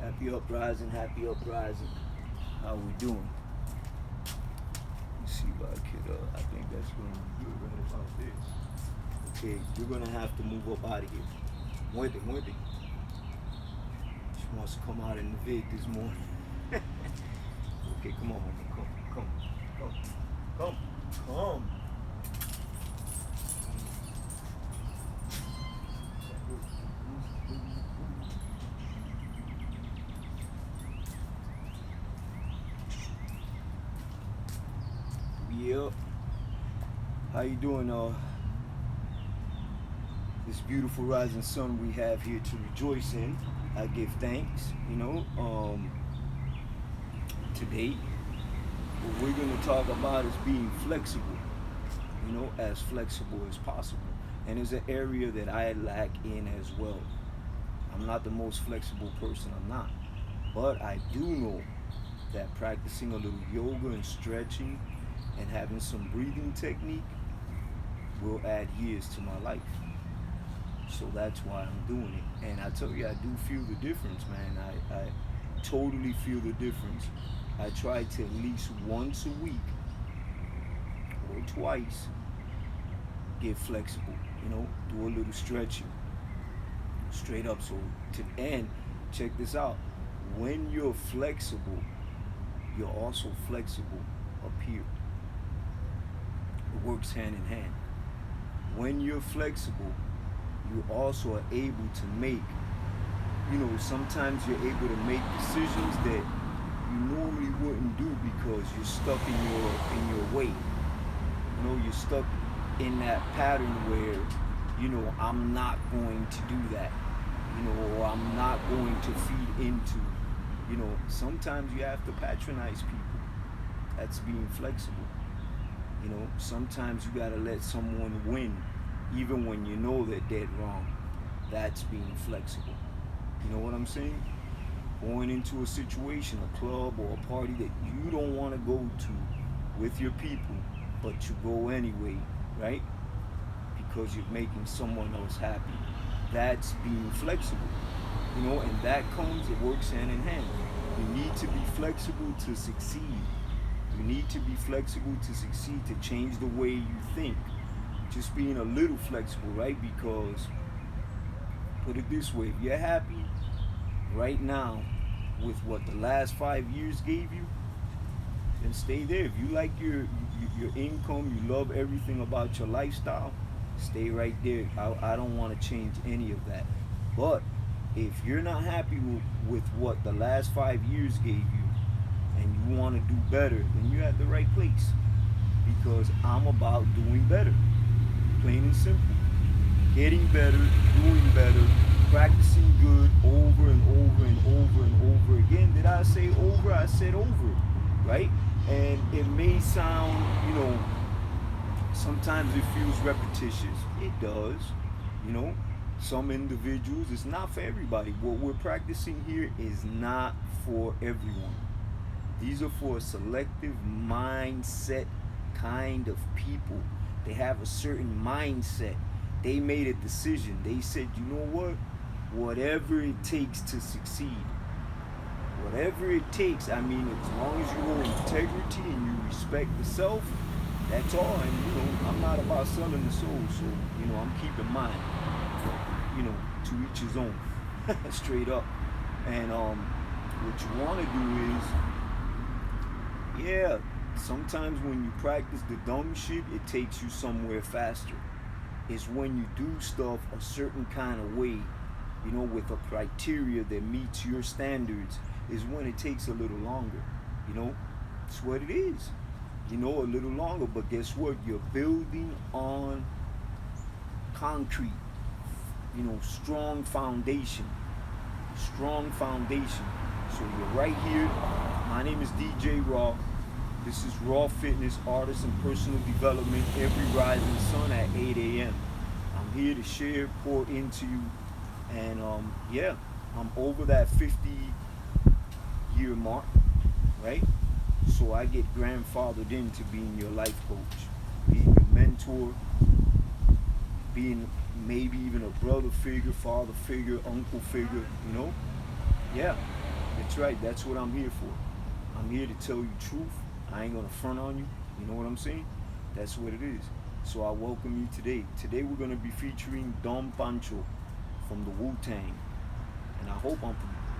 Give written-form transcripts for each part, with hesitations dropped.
Happy uprising, happy uprising. How we doing? Let's see if I could, I think that's going to be good right about this. Okay, we're going to have to move up out of here. Muerde, muerde. She wants to come out in the vid this morning. Okay, come on, come, come, come, come, come. Yep. How you doing, this beautiful rising sun we have here to rejoice in? I give thanks, today what we're going to talk about is being flexible, as flexible as possible. And it's an area that I lack in as well. I'm not the most flexible person, I'm not. But I do know that practicing a little yoga and stretching and having some breathing technique will add years to my life. So that's why I'm doing it. And I tell you, I do feel the difference, man. I totally feel the difference. I try to at least once a week or twice get flexible, do a little stretching straight up. So and check this out, when you're flexible, you're also flexible up here. It works hand in hand. When you're flexible, you also are able to make, sometimes you're able to make decisions that you normally wouldn't do because you're stuck in your way. You're stuck in that pattern where, I'm not going to do that, or I'm not going to feed into, sometimes you have to patronize people. That's being flexible. Sometimes you gotta let someone win, even when you know they're dead wrong. That's being flexible. You know what I'm saying? Going into a situation, a club or a party that you don't want to go to with your people, but you go anyway, right? Because you're making someone else happy. That's being flexible. And that it works hand in hand. You need to be flexible to succeed. You need to be flexible to succeed, to change the way you think. Just being a little flexible, right? Because, put it this way, if you're happy right now with what the last 5 years gave you, then stay there. If you like your income, you love everything about your lifestyle, stay right there. I don't want to change any of that. But if you're not happy with what the last 5 years gave you, and you want to do better, then you're at the right place. Because I'm about doing better. Plain and simple. Getting better, doing better, practicing good over and over and over and over again. Did I say over? I said over, right? And it may sound, sometimes it feels repetitious. It does, Some individuals, it's not for everybody. What we're practicing here is not for everyone. These are for a selective mindset kind of people. They have a certain mindset. They made a decision. They said, you know what? Whatever it takes to succeed. Whatever it takes. I mean, as long as you hold integrity and you respect the self, that's all. And, I'm not about selling the soul. So, I'm keeping mine. To each his own. Straight up. And what you want to do is, sometimes when you practice the dumb shit, it takes you somewhere faster. It's when you do stuff a certain kind of way, with a criteria that meets your standards, is when it takes a little longer. It's what it is. A little longer, but guess what? You're building on concrete, strong foundation. Strong foundation. So you're right here. My name is DJ Raw. This is Raw Fitness, Artist and Personal Development every rising sun at 8 a.m. I'm here to share, pour into you. And I'm over that 50-year mark, right? So I get grandfathered into being your life coach, being your mentor, being maybe even a brother figure, father figure, uncle figure, Yeah. That's right. That's what I'm here for. I'm here to tell you truth. I ain't gonna front on you. You know what I'm saying? That's what it is. So I welcome you today. Today we're gonna be featuring Dom Pancho from the Wu-Tang, and I hope I'm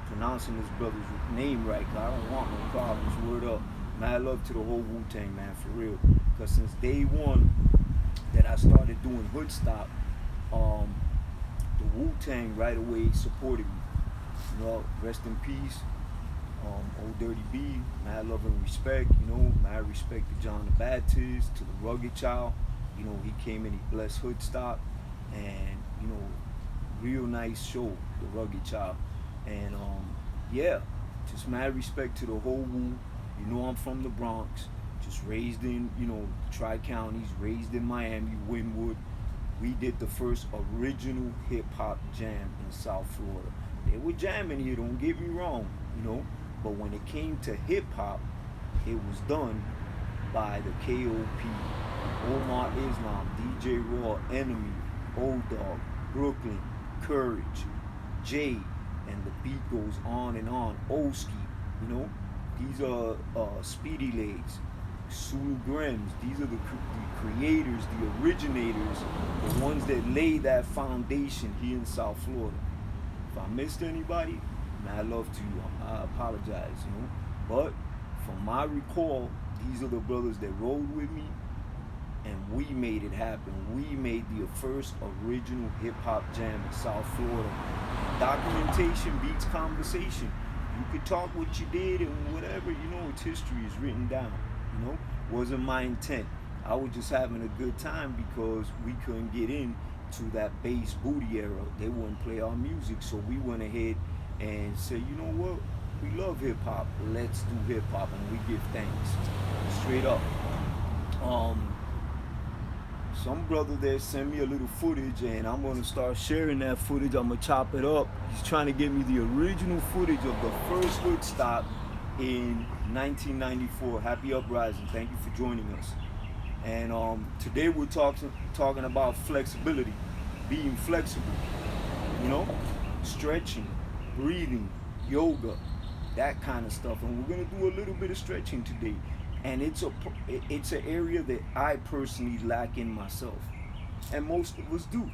pronouncing this brother's name right. Cause I don't want no problems. Word up. Mad love to the whole Wu-Tang, man, for real. Cause since day one that I started doing hood stop, um, the Wu-Tang right away supported me. You know, rest in peace, old Dirty B, mad love and respect, you know, mad respect to John the Baptist, to the Rugged Child. You know, he came and he blessed Hood Stop, and, you know, real nice show, the Rugged Child. And, yeah, just mad respect to the whole Wu. You know, I'm from the Bronx, just raised in, you know, Tri-Counties, raised in Miami-Wynwood. We did the first original hip-hop jam in South Florida. They were jamming here, don't get me wrong, you know, but when it came to hip hop, it was done by the KOP, Omar Islam, DJ Raw, Enemy, Old Dog, Brooklyn, Courage, Jay, and the beat goes on and on. Oski, you know, these are Speedy Legs, Sulu Grims. These are the creators, the originators, the ones that laid that foundation here in South Florida. If I missed anybody, mad love to you. I apologize, you know. But from my recall, these are the brothers that rode with me, and we made it happen. We made the first original hip hop jam in South Florida. Documentation beats conversation. You could talk what you did and whatever, you know, it's history is written down. You know, wasn't my intent. I was just having a good time because we couldn't get in to that bass booty era. They wouldn't play our music, so we went ahead and said, you know what? We love hip hop. Let's do hip hop, and we give thanks. Straight up. Some brother there sent me a little footage, and I'm gonna start sharing that footage. I'm gonna chop it up. He's trying to get me the original footage of the first hood stop in 1994. Happy uprising. Thank you for joining us. And today we're talking about flexibility, being flexible, you know, stretching, breathing, yoga, that kind of stuff. And we're gonna do a little bit of stretching today. And it's an area that I personally lack in myself, and most of us do.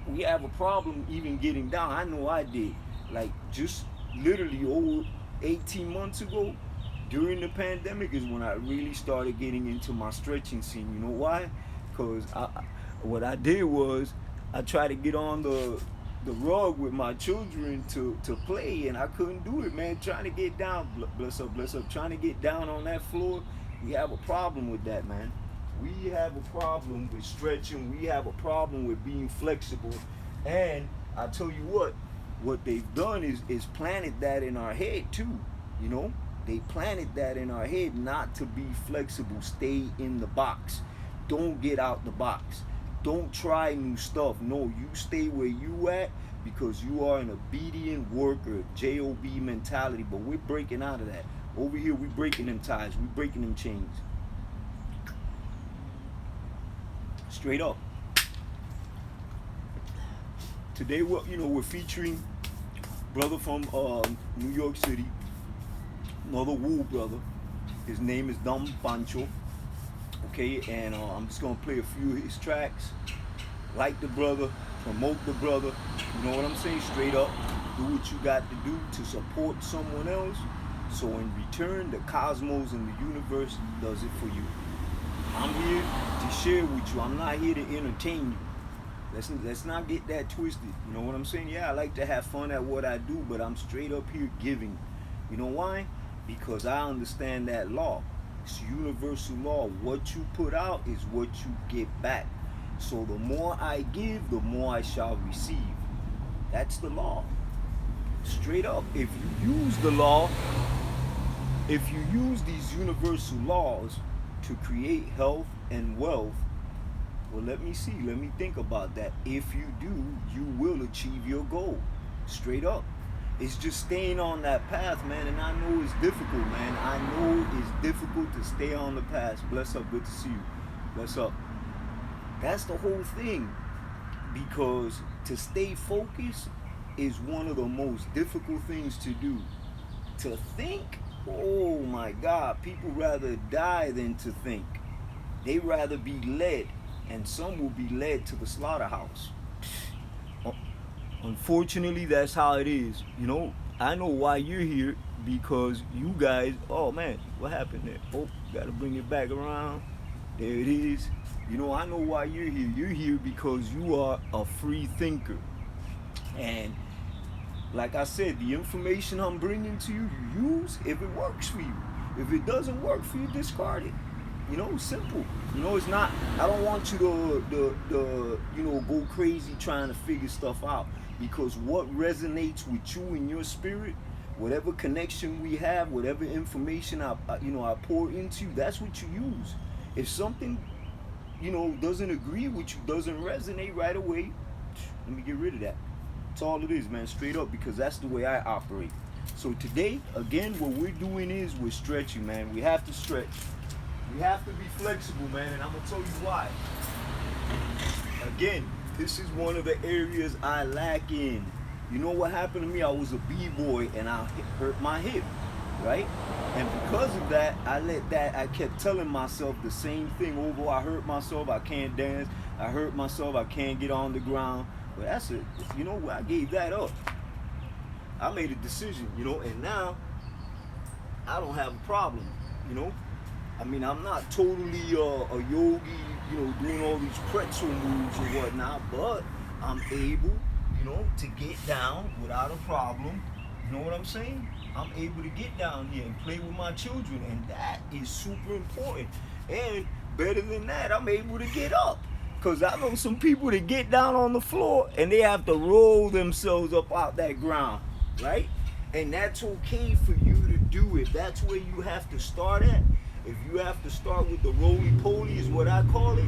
We have a problem even getting down. I know I did. Like just literally 18 months ago, during the pandemic is when I really started getting into my stretching scene. You know why? Because what I did was I tried to get on the rug with my children to play, and I couldn't do it, man. Trying to get down, bless up, trying to get down on that floor, we have a problem with that, man. We have a problem with stretching. We have a problem with being flexible. And I tell you what they've done is planted that in our head too, you know? They planted that in our head not to be flexible. Stay in the box. Don't get out the box. Don't try new stuff. No, you stay where you at because you are an obedient worker, JOB mentality. But we're breaking out of that. Over here, we're breaking them ties. We're breaking them chains. Straight up. Today, we're featuring brother from New York City, another Wu brother. His name is Dom Pancho. Okay, and I'm just gonna play a few of his tracks. Like the brother, promote the brother. You know what I'm saying? Straight up, do what you got to do to support someone else. So in return, the cosmos and the universe does it for you. I'm here to share with you. I'm not here to entertain you. Let's not get that twisted. You know what I'm saying? Yeah, I like to have fun at what I do, but I'm straight up here giving. You know why? Because I understand that law. It's universal law. What you put out is what you get back. So the more I give, the more I shall receive. That's the law. Straight up. If you use the law, if you use these universal laws to create health and wealth, well, let me think about that. If you do, you will achieve your goal. Straight up. It's just staying on that path, man. And I know it's difficult, man. I know it's difficult to stay on the path. Bless up. Good to see you. Bless up. That's the whole thing. Because to stay focused is one of the most difficult things to do. To think, oh my God, people rather die than to think. They rather be led, and some will be led to the slaughterhouse. Unfortunately, that's how it is. I know why you're here, because you guys, oh man, what happened there? Oh, gotta bring it back around. There it is. I know why you're here. You're here because you are a free thinker. And like I said, the information I'm bringing to you, you use if it works for you. If it doesn't work for you, discard it. Simple. It's not, I don't want you to go crazy trying to figure stuff out, because what resonates with you in your spirit, whatever connection we have, whatever information I pour into you, that's what you use. If something, doesn't agree with you, doesn't resonate right away, let me get rid of that. That's all it is, man, straight up, because that's the way I operate. So today, again, what we're doing is we're stretching, man. We have to stretch. We have to be flexible, man, and I'm going to tell you why. Again, this is one of the areas I lack in. You know what happened to me? I was a b-boy and I hurt my hip, right? And because of that, I kept telling myself the same thing over. I hurt myself, I can't dance. I hurt myself, I can't get on the ground. But that's it. I gave that up. I made a decision, and now I don't have a problem, I'm not totally a yogi, doing all these pretzel moves or whatnot, but I'm able, to get down without a problem. You know what I'm saying? I'm able to get down here and play with my children, and that is super important. And better than that, I'm able to get up. Because I know some people that get down on the floor and they have to roll themselves up out that ground, right? And that's okay for you to do it. That's where you have to start at. If you have to start with the roly-poly, is what I call it,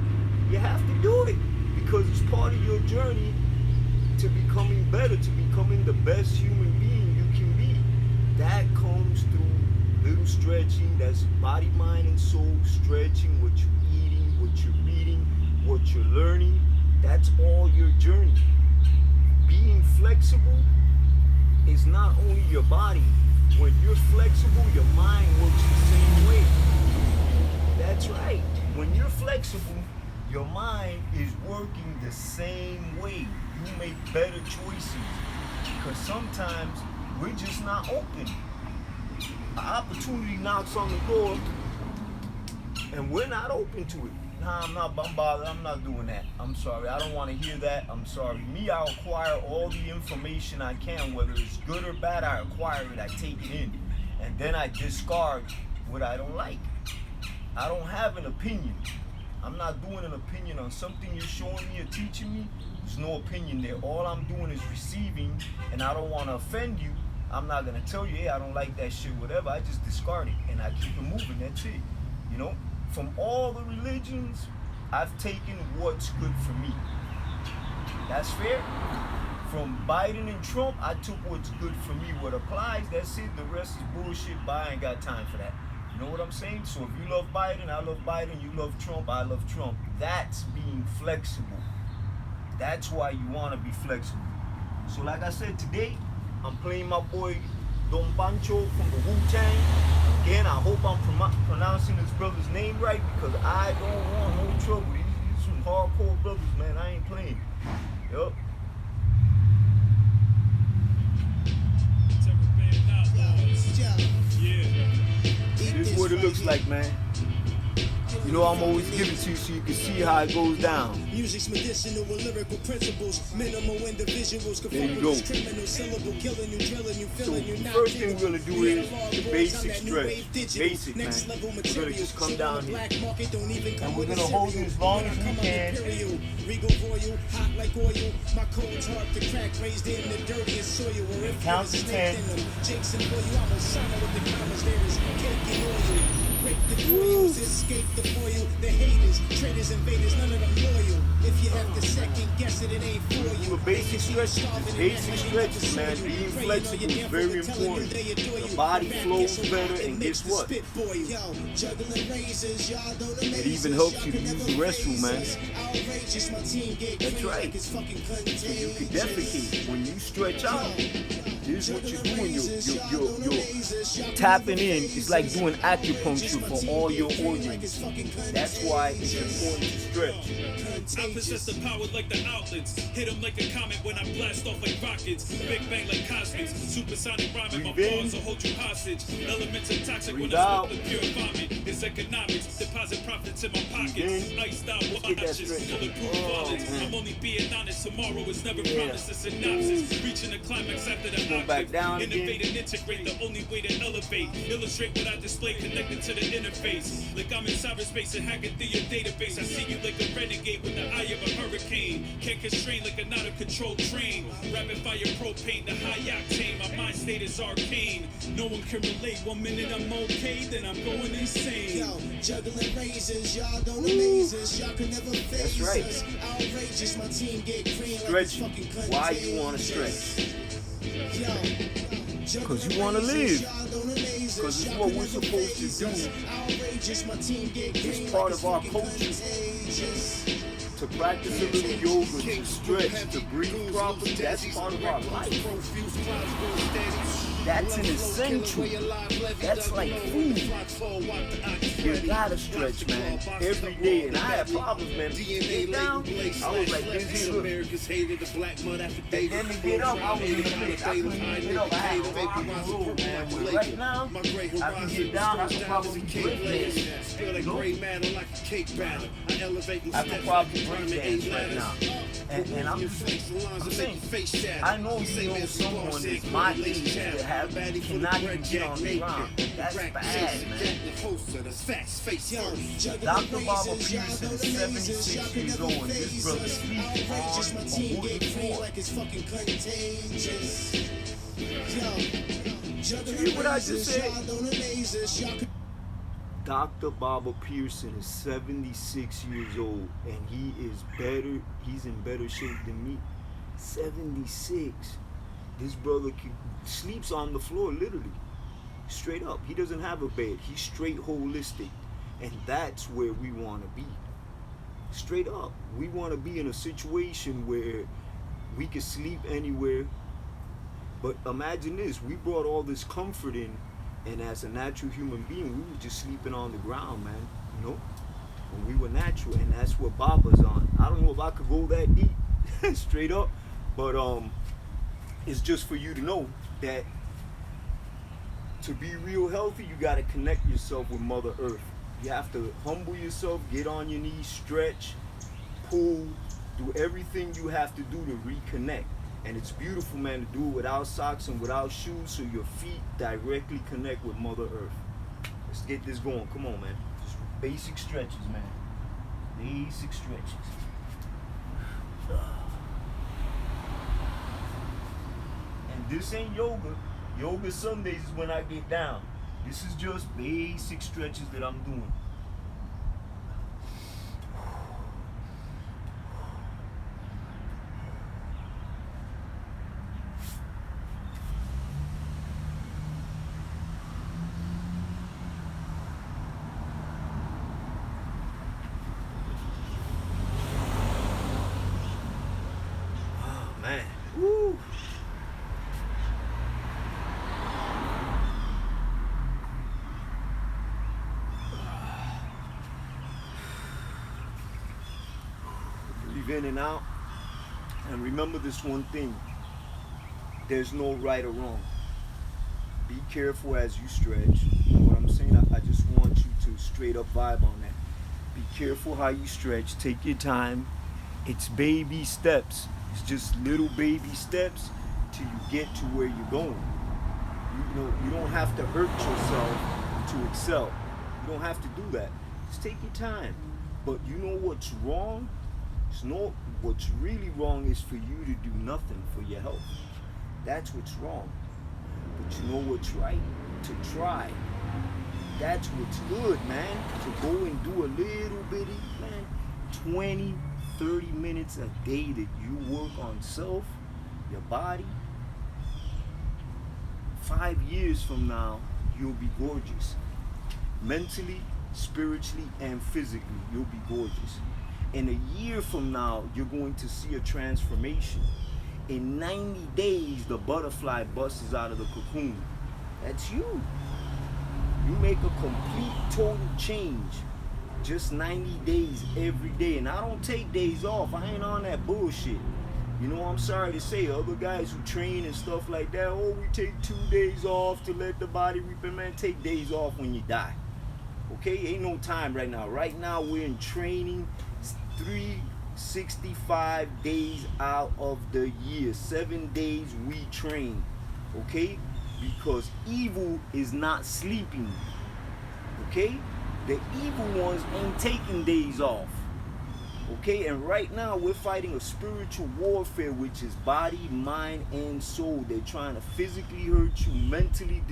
you have to do it. Because it's part of your journey to becoming better, to becoming the best human being you can be. That comes through little stretching. That's body, mind, and soul. Stretching, what you're eating, what you're reading, what you're learning. That's all your journey. Being flexible is not only your body. When you're flexible, your mind works the same way. That's right. When you're flexible, your mind is working the same way. You make better choices. Because sometimes we're just not open. An opportunity knocks on the door and we're not open to it. Nah, I'm not bothered. I'm not doing that. I'm sorry. I don't want to hear that. I'm sorry. Me, I acquire all the information I can, whether it's good or bad. I acquire it. I take it in. And then I discard what I don't like. I don't have an opinion. I'm not doing an opinion on something you're showing me or teaching me. There's no opinion there. All I'm doing is receiving, and I don't want to offend you. I'm not going to tell you, hey, I don't like that shit, whatever. I just discard it, and I keep it moving. That's it. From all the religions, I've taken what's good for me. That's fair. From Biden and Trump, I took what's good for me. What applies, that's it. The rest is bullshit. I ain't got time for that. You know what I'm saying? So if you love Biden, I love Biden. You love Trump, I love Trump. That's being flexible. That's why you want to be flexible. So like I said, today, I'm playing my boy Don Pancho from the Wu-Tang. Again, I hope I'm pronouncing his brother's name right, because I don't want no trouble. These some hardcore brothers, man. I ain't playing. Yup. This is what it looks like, man. I'm always giving to you so you can see how it goes down. Music's medicinal with lyrical principles, minimal individuals, there you go. So the first thing we're gonna do is the basic stretch. Basic, man. We're gonna just come down here. And we're gonna hold it as long as we can. Count to 10. Escape the foil, the haters, traitors, invaders, none of them loyal. If you have to second guess it, it ain't for you. Basic stretches, man. Being flexible is very important. The body flows better, and guess what? It even helps you to use the restroom, man. That's right. So you can defecate when you stretch out. This is what you're doing. You're tapping in. It's like doing acupuncture for all your organs. That's why it's important to stretch. I possess the power like the outlets. Hit them like a comet when I blast off like rockets. Big bang like cosmics. Supersonic rhyming. My bars will hold you hostage. Elements are toxic when I spit the pure vomit. It's economics. Deposit profits in my pockets. Iced out watches. Bulletproof wallets. I'm only being honest. Tomorrow is never promised. A synopsis. Reaching the climax after the octave. Innovate and integrate. The only way to elevate. Illustrate what I display connected to the interface. Like I'm in cyberspace and hacking through your database. I see you like a renegade with the eye of a hurricane. Can't constrain like an out of control train. Rapid fire propane, the high octane. My mind state is arcane. No one can relate. 1 minute I'm okay, then I'm going insane. Yo, juggling razors, y'all don't amaze us. Y'all can never phase us. Outrageous, my team get green like it's fucking contagious. Why you want to stretch? Because you want to live. Because it's what we're supposed to do. It's part of our culture. To practice a little yoga, to stretch, to breathe properly, that's part of our life. That's an essential. That's like food. You gotta stretch, man, every day. And I had problems, man. Get down, I was like, this is and then to get up, I was in the pit. I couldn't even get up. I had to rock and roll, man. But right now, I can get down. I can probably break dance. I can probably break dance right now. And I'm saying, I know you know someone that's my age that cannot even get on the ground. That's bad, man. Dr. Baba Pearson is 76 years old, and this brother sleeps on a wooden floor. You hear what I just said? Dr. Baba Pearson is 76 years old, and he's in better shape than me. 76. This brother sleeps on the floor, literally. Straight up. He doesn't have a bed. He's straight holistic. And that's where we want to be. Straight up. We want to be in a situation where we can sleep anywhere. But imagine this. We brought all this comfort in. And as a natural human being, we were just sleeping on the ground, man. You know? When we were natural. And that's what Baba's on. I don't know if I could go that deep. Straight up. But it's just for you to know that to be real healthy, you got to connect yourself with Mother Earth. You have to humble yourself, get on your knees, stretch, pull, do everything you have to do to reconnect. And it's beautiful, man, to do it without socks and without shoes, so your feet directly connect with Mother Earth. Let's get this going. Come on, man. Just basic stretches, man. Basic stretches. And this ain't yoga. Yoga Sundays is when I get down. This is just basic stretches that I'm doing. Oh, man. Woo. In and out, and remember this one thing: there's no right or wrong. Be careful as you stretch. You know what I'm saying? I just want you to straight up vibe on that. Be careful how you stretch. Take your time. It's baby steps. It's just little baby steps till you get to where you're going. You know, you don't have to hurt yourself to excel. You don't have to do that. Just take your time. But you know what's wrong? What's really wrong is for you to do nothing for your health. That's what's wrong. But you know what's right? To try. That's what's good, man. To go and do a little bitty, man, 20, 30 minutes a day that you work on self, your body. 5 years from now, you'll be gorgeous. Mentally, spiritually, and physically, you'll be gorgeous. In a year from now, you're going to see a transformation. In 90 days, the butterfly busts out of the cocoon. That's you. You make a complete total change. Just 90 days every day. And I don't take days off. I ain't on that bullshit. You know, I'm sorry to say, other guys who train and stuff like that, oh, we take 2 days off to let the body repair. Man, take days off when you die. Okay? Ain't no time right now. Right now, we're in training 365 days out of the year. 7 days we train. Okay? Because evil is not sleeping. Okay? The evil ones ain't taking days off. Okay, and right now we're fighting a spiritual warfare, which is body, mind, and soul. They're trying to physically hurt you, mentally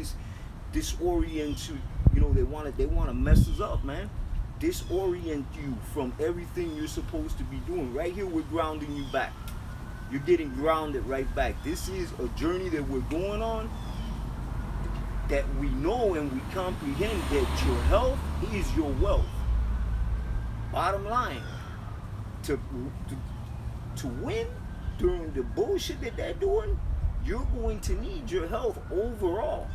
disorient you. You know, they want to mess us up, man. Disorient you from everything you're supposed to be doing. Right here, we're grounding you back. You're getting grounded right back. This is a journey that we're going on, that we know and we comprehend that your health is your wealth. Bottom line. To win during the bullshit that they're doing, you're going to need your health overall.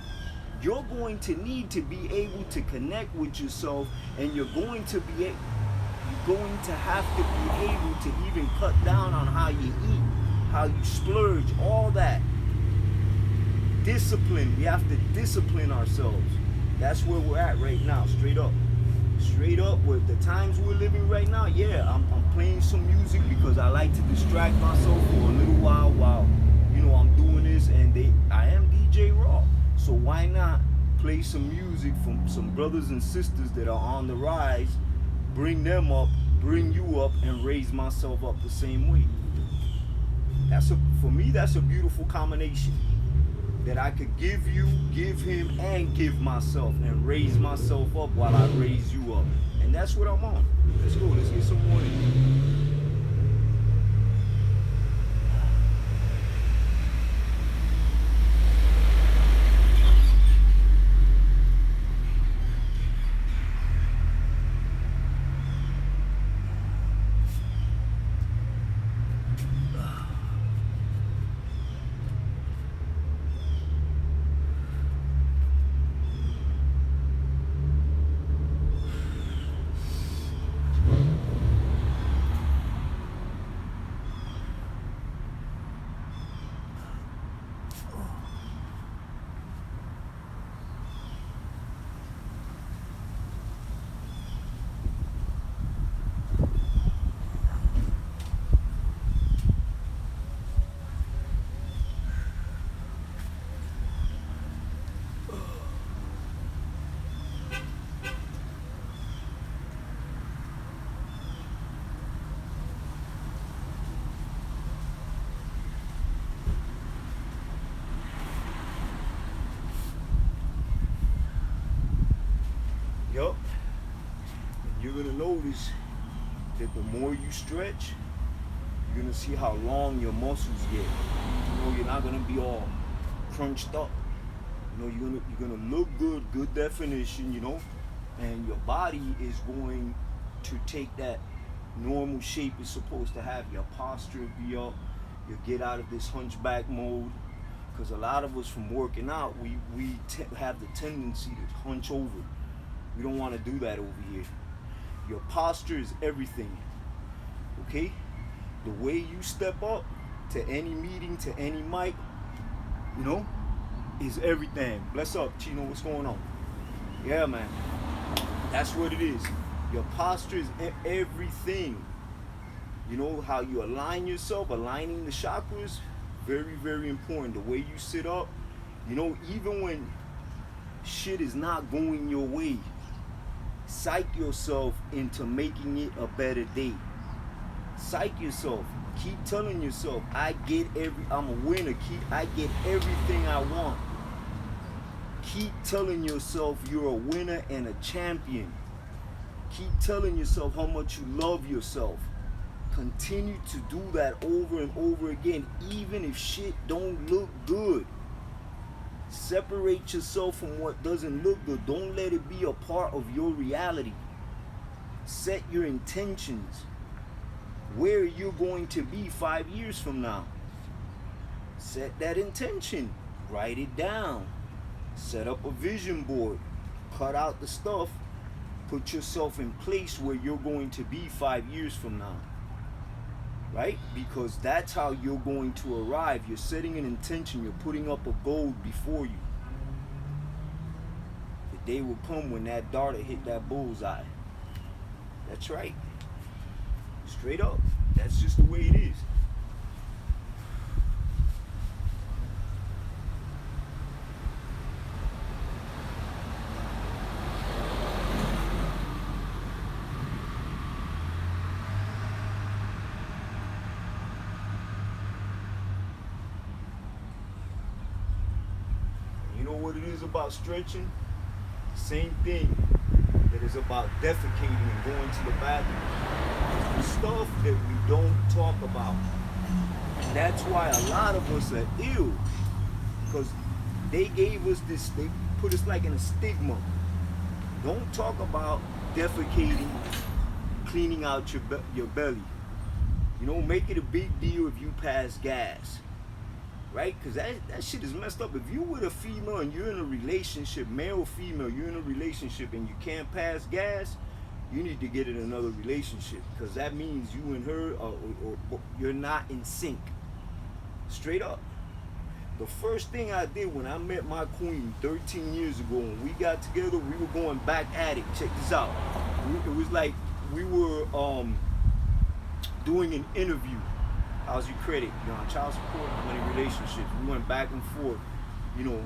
You're going to need to be able to connect with yourself, and you're going to have to be able to even cut down on how you eat, how you splurge, all that. Discipline. We have to discipline ourselves. That's where we're at right now, straight up. Straight up, with the times we're living right now, yeah, I'm playing some music because I like to distract myself for a little while you know, I'm doing this, and I am DJ Raw. So why not play some music from some brothers and sisters that are on the rise, bring them up, bring you up, and raise myself up the same way. For me, that's a beautiful combination. That I could give you, give him, and give myself, and raise myself up while I raise you up. And that's what I'm on. Let's go. Let's get some more in. Yup. And you're going to notice that the more you stretch, you're going to see how long your muscles get. You know, you're not going to be all crunched up. You know, you're going to look good, good definition, you know, and your body is going to take that normal shape it's supposed to have. Your posture will be up. You'll get out of this hunchback mode. Because a lot of us from working out, we have the tendency to hunch over. We don't want to do that over here. Your posture is everything. Okay? The way you step up to any meeting, to any mic, you know, is everything. Bless up, Chino, what's going on? Yeah, man. That's what it is. Your posture is everything. You know, how you align yourself, aligning the chakras, very, very important. The way you sit up, you know, even when shit is not going your way, psych yourself into making it a better day. Psych yourself. Keep telling yourself, I'm a winner. I get everything I want. Keep telling yourself you're a winner and a champion. Keep telling yourself how much you love yourself. Continue to do that over and over again, even if shit don't look good. Separate yourself from what doesn't look good. Don't let it be a part of your reality. Set your intentions. Where you're going to be 5 years from now. Set that intention. Write it down. Set up a vision board. Cut out the stuff. Put yourself in place where you're going to be 5 years from now. Right? Because that's how you're going to arrive. You're setting an intention. You're putting up a goal before you. The day will come when that dart hit that bullseye. That's right. Straight up. That's just the way it is. You know what it is about stretching? The same thing that is about defecating and going to the bathroom. It's the stuff that we don't talk about. And that's why a lot of us are ill. Because they gave us this, they put us like in a stigma. Don't talk about defecating, cleaning out your belly. You know, make it a big deal if you pass gas. Right? Because that shit is messed up. If you with a female and you're in a relationship, male or female, you're in a relationship and you can't pass gas, you need to get in another relationship. Because that means you and her, or you're not in sync. Straight up. The first thing I did when I met my queen 13 years ago, when we got together, we were going back at it. Check this out. It was like we were doing an interview. How's your credit? You're on child support, money, relationships. We went back and forth, you know.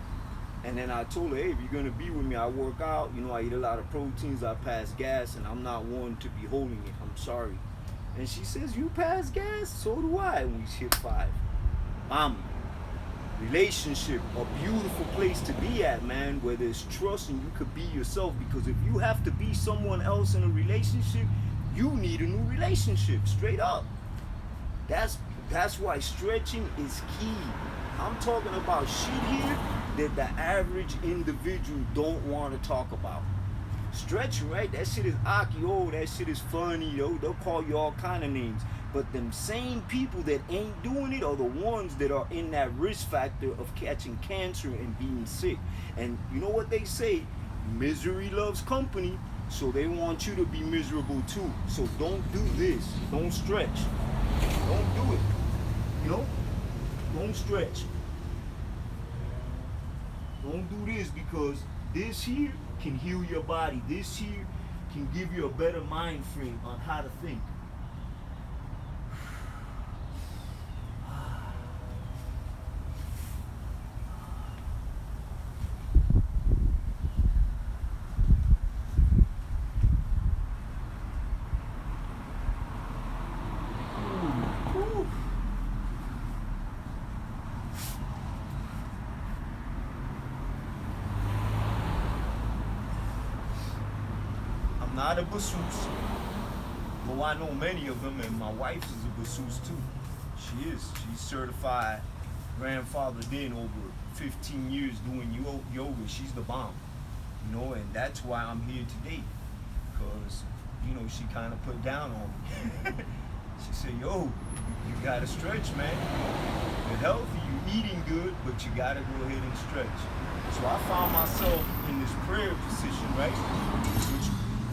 And then I told her, hey, if you're gonna be with me, I work out, you know, I eat a lot of proteins, I pass gas, and I'm not one to be holding it. I'm sorry. And she says, you pass gas? So do I. And we hit 5. Relationship, a beautiful place to be at, man, where there's trust and you could be yourself. Because if you have to be someone else in a relationship, you need a new relationship. Straight up. That's why stretching is key. I'm talking about shit here that the average individual don't want to talk about. Stretching, right? That shit is aki, oh, that shit is funny, yo. They'll call you all kind of names. But them same people that ain't doing it are the ones that are in that risk factor of catching cancer and being sick. And you know what they say? Misery loves company. So they want you to be miserable too. So don't do this. Don't stretch. Don't do it. You know? Don't stretch. Don't do this, because this here can heal your body. This here can give you a better mind frame on how to think. Not a masseuse, though I know many of them, and my wife is a masseuse too. She is. She's certified. Grandfather did over 15 years doing yoga. She's the bomb, you know, and that's why I'm here today, because, you know, she kind of put down on me. She said, yo, you gotta stretch, man. You're healthy, you're eating good, but you gotta go ahead and stretch. So I found myself in this prayer position, right? Which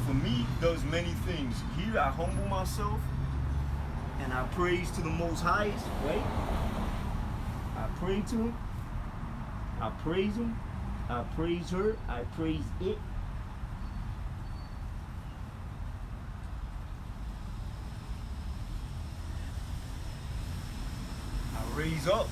for me does many things. Here I humble myself and I praise to the Most Highest, right? I pray to Him. I praise Him. I praise her. I praise it. I raise up.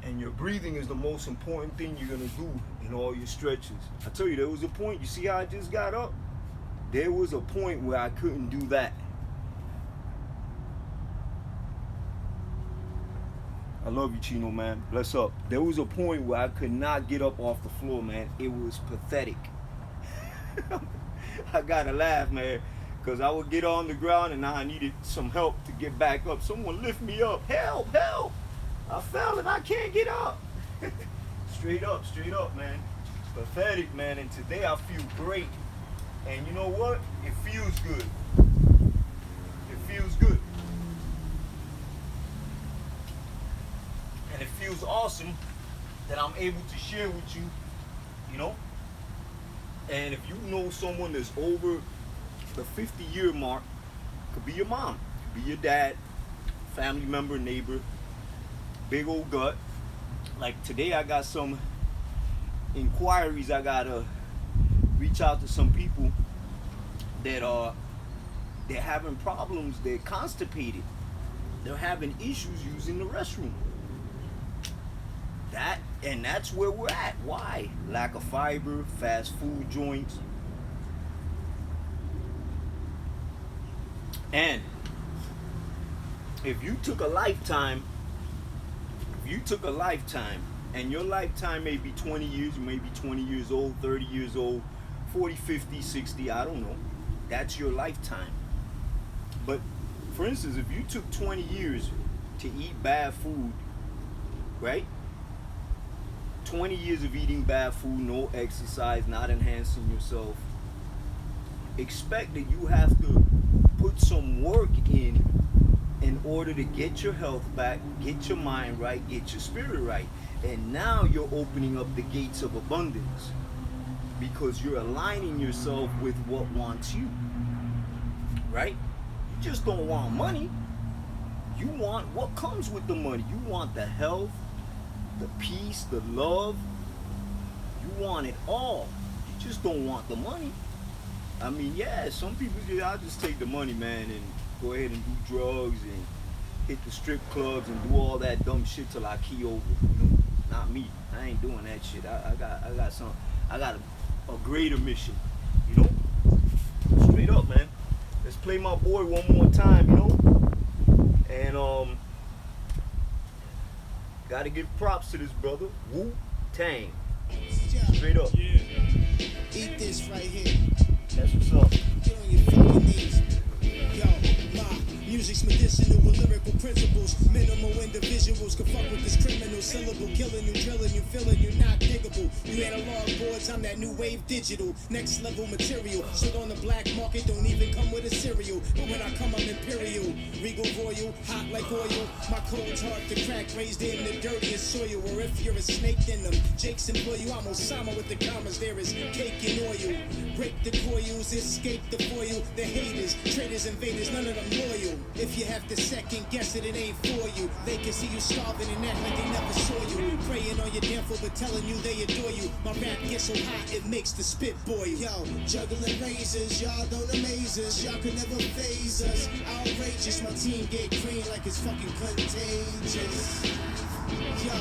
And your breathing is the most important thing you're gonna do in all your stretches. I tell you, there was a point, you see how I just got up? There was a point where I couldn't do that. I love you, Chino, man. Bless up. There was a point where I could not get up off the floor, man. It was pathetic. I gotta laugh, man, because I would get on the ground and now I needed some help to get back up. Someone lift me up. Help, help. I fell and I can't get up. Straight up, man. Pathetic, man. And today I feel great. And you know what? It feels good. It feels good. And it feels awesome that I'm able to share with you, you know. And if you know someone that's over the 50-year mark, could be your mom, could be your dad, family member, neighbor, big old gut. Like today I got some inquiries. I gotta reach out to some people that they're having problems, they're constipated, they're having issues using the restroom. That's where we're at. Why? Lack of fiber, fast food joints. And if you took a lifetime, and your lifetime may be 20 years, you may be 20 years old, 30 years old, 40, 50, 60, I don't know. That's your lifetime. But for instance, if you took 20 years to eat bad food, right? 20 years of eating bad food, no exercise, not enhancing yourself, expect that you have to put some work in order to get your health back, get your mind right, get your spirit right. And now you're opening up the gates of abundance because you're aligning yourself with what wants you, right? You just don't want money. You want what comes with the money. You want the health, the peace, the love. You want it all. You just don't want the money. I mean, yeah, some people say, I'll just take the money, man, and go ahead and do drugs and hit the strip clubs and do all that dumb shit till I key over. You know, not me. I ain't doing that shit. I got a greater mission, you know? Straight up, man. Let's play my boy one more time, you know? And gotta give props to this brother, Wu-Tang. Straight up. Yeah. Eat this right here. That's what's up. Get on your fucking knees. Yo, my music's medicinal with lyrical principles. Minimal individuals can fuck with this criminal syllable. Killing you, drilling you, feeling you not diggable. You analog boards, I'm that new wave digital. Next level material. Sold on the black market, don't even come with a cereal. But when I come, I'm imperial. Regal royal, hot like oil. My code's hard to crack, raised in the dirtiest soil. Or if you're a snake, then them Jakes employ you. I'm Osama with the commas, there is cake and oil. Break the coils, escape the foil. The haters, traitors, invaders, none of them loyal. If you have to second guess it, it ain't for you. They can see you starving and act like they never saw you. Praying on your downfall, but telling you they adore you. My rap gets so hot, it makes the spit boil. Yo, juggling razors, y'all don't amaze us. Y'all can never phase us. Outrageous, my team get green like it's fucking contagious. Yo,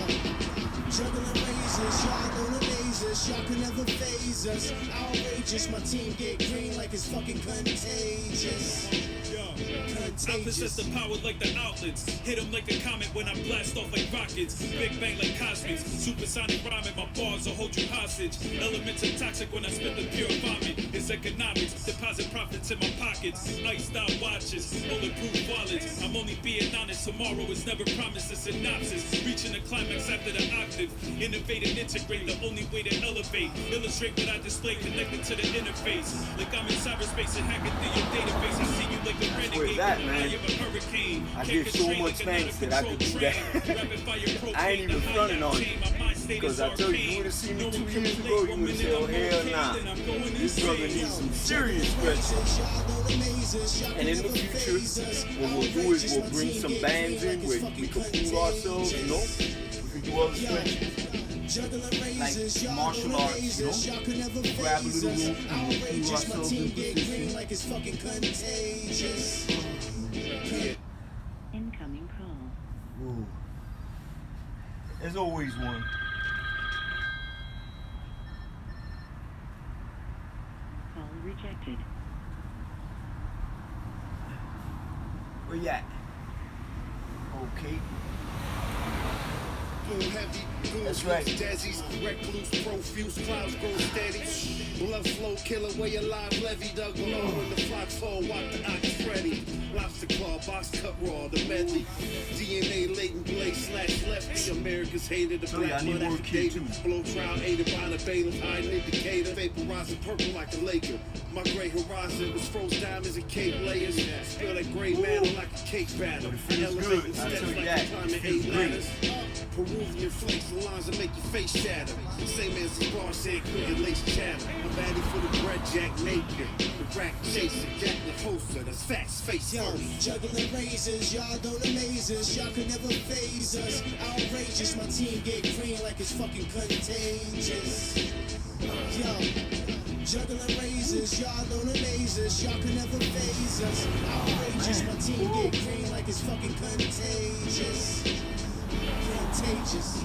juggling razors, y'all don't amaze us. Y'all can never phase us. Outrageous, my team get green like it's fucking contagious. I possess the power like the outlets. Hit them like a comet when I blast off like rockets. Big bang like cosmics. Supersonic rhyming, my bars will hold you hostage. Elements are toxic when I spit the pure vomit. It's economics. Deposit profits in my pockets. Iced out watches. Bulletproof wallets. I'm only being honest. Tomorrow is never promised a synopsis. Reaching the climax after the octave. Innovate and integrate. The only way to elevate. Illustrate what I display. Connected to the interface. Like I'm in cyberspace and hacking through your database. I see you like a renegade. That, man. I give so much thanks that I could do that. I ain't even fronting on you. Because I tell you, you would have seen me 2 years ago, you would have said, oh, hell nah. This brother needs some serious stretching. And in the future, what we'll do is we'll bring some bands in where we can fool ourselves, you know? We can do other stretches. Like martial arts, you know? Grab a little rope and we'll fool ourselves in position. Like it's fucking contagious. Incoming call. Whoa. There's always one. Call rejected. Where you at? Okay. Heavy, that's right. Desi's, recluse, profuse, clouds grow steady. Blood flow, killer way alive, levy, dug below when the flocks fall, walk the ox ready. Lobster claw, box cut raw, the medley. DNA latent blade slash lefty, America's hated, the So, yeah, black I need mud more kid, affidavit. too. Blow trial aided by the bailiff, hiding indicator. Vaporizing purple like a Laker. My gray horizon was froze diamonds and cake layers. Spill that gray matter like a cake batter. But it feels Elevating good. I steps tell you like that. you climbing It feels 8 great. ladders. Peruvian flakes, the lines that make your face shatter. Same as the bar said, cricket lace chatter. I'm baddie for the bread, Jack Napier. The rack chaser, Jack the hoster, that's facts, face Yo, first. juggling razors, y'all don't amaze us, y'all could never phase us. Outrageous, my team get green like it's fucking contagious. Yo, juggling razors, y'all don't amaze us, y'all could never phase us. Outrageous, my team get green like it's fucking contagious. Contagious.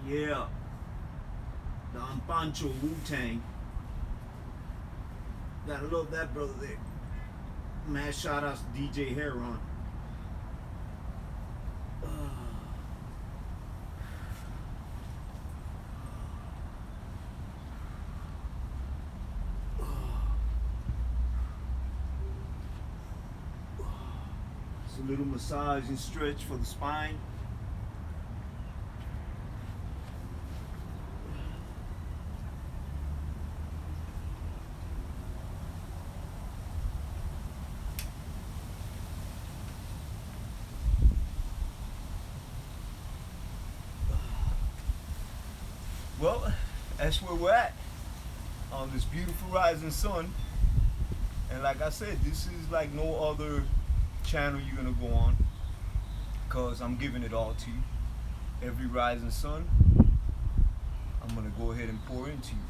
Yeah. Don Pancho Wu-Tang. Gotta love that brother there. Mad shout outs to DJ Heron. It's a little massage and stretch for the spine. Well, that's where we're at on this beautiful rising sun. And like I said, this is like no other channel you're gonna go on, because I'm giving it all to you. Every rising sun, I'm gonna go ahead and pour into you.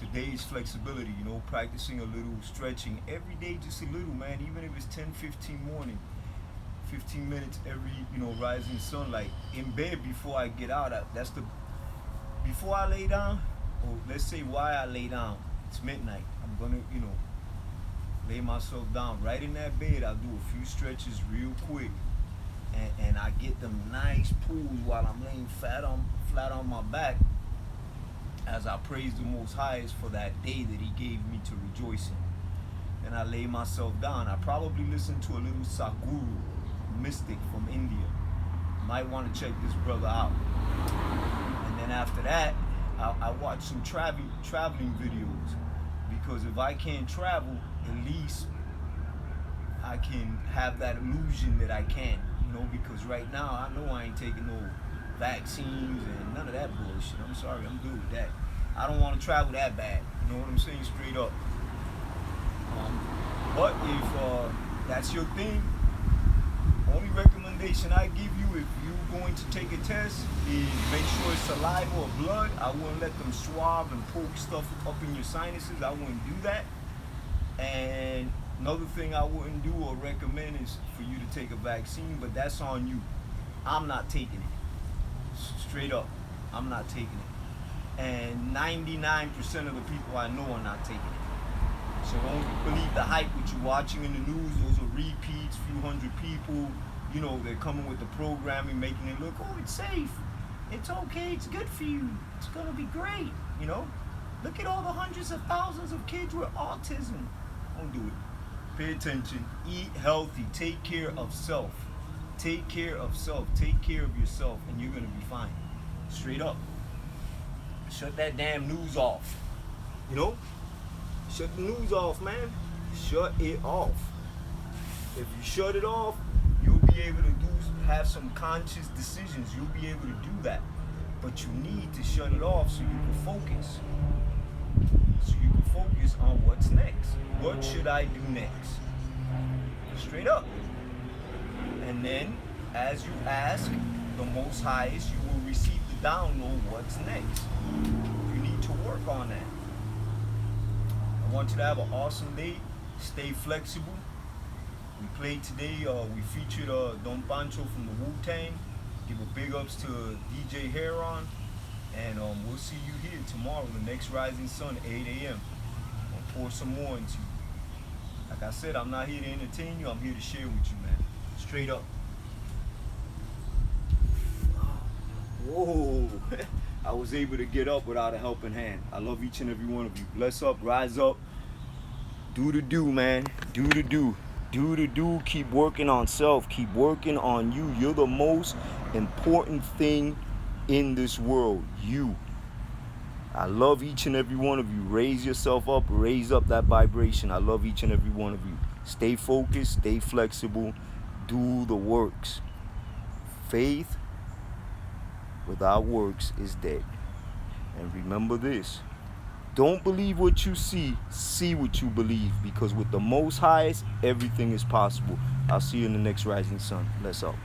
Today's flexibility, you know, practicing a little stretching every day, just a little, man, even if it's 10-15 morning. 15 minutes every, you know, rising sun, like in bed before I get out. Before I lay down, or let's say why I lay down, it's midnight. I'm gonna, you know, lay myself down right in that bed. I'll do a few stretches real quick, and I get them nice pulls while I'm laying flat on my back, as I praise the Most Highest for that day that He gave me to rejoice in. Then I lay myself down. I probably listen to a little Sadhguru mystic from India. Might want to check this brother out. And then after that, I watch some traveling videos, because if I can't travel, at least I can have that illusion that I can, you know, because right now I know I ain't taking no vaccines and none of that bullshit. I'm sorry, I'm good with that. I don't want to travel that bad, you know what I'm saying, straight up. But if that's your thing, only recommendation I give you if you're going to take a test is make sure it's saliva or blood. I wouldn't let them swab and poke stuff up in your sinuses. I wouldn't do that. And another thing I wouldn't do or recommend is for you to take a vaccine, but that's on you. I'm not taking it. Straight up, I'm not taking it. And 99% of the people I know are not taking it. So don't believe the hype what you're watching in the news. Those are repeats, few hundred people. You know, they're coming with the programming, making it look, oh, it's safe. It's okay. It's good for you. It's going to be great. You know, look at all the hundreds of thousands of kids with autism. Don't do it. Pay attention. Eat healthy. Take care of self. Take care of self. Take care of yourself, and you're going to be fine. Straight up. Shut that damn news off. You know? Shut the news off, man. Shut it off. If you shut it off, you'll be able to have some conscious decisions. You'll be able to do that. But you need to shut it off so you can focus. So you can focus on what's next. What should I do next? Straight up. And then, as you ask the Most Highest, you will receive the download what's next. You need to work on that. I want you to have an awesome day. Stay flexible. We played today, we featured Don Pancho from the Wu-Tang. Give a big ups to DJ Heron. And we'll see you here tomorrow, the next Rising Sun, 8 a.m. I'll pour some more into you. Like I said, I'm not here to entertain you. I'm here to share with you, man. Straight up. Whoa. I was able to get up without a helping hand. I love each and every one of you. Bless up, rise up. Do the do, man. Do the do. Do the do. Keep working on self. Keep working on you. You're the most important thing in this world. You. I love each and every one of you. Raise yourself up. Raise up that vibration. I love each and every one of you. Stay focused. Stay flexible. Do the works. Faith without works is dead. And remember this. Don't believe what you see what you believe, because with the Most Highest, everything is possible. I'll see you in the next rising sun. Let's up.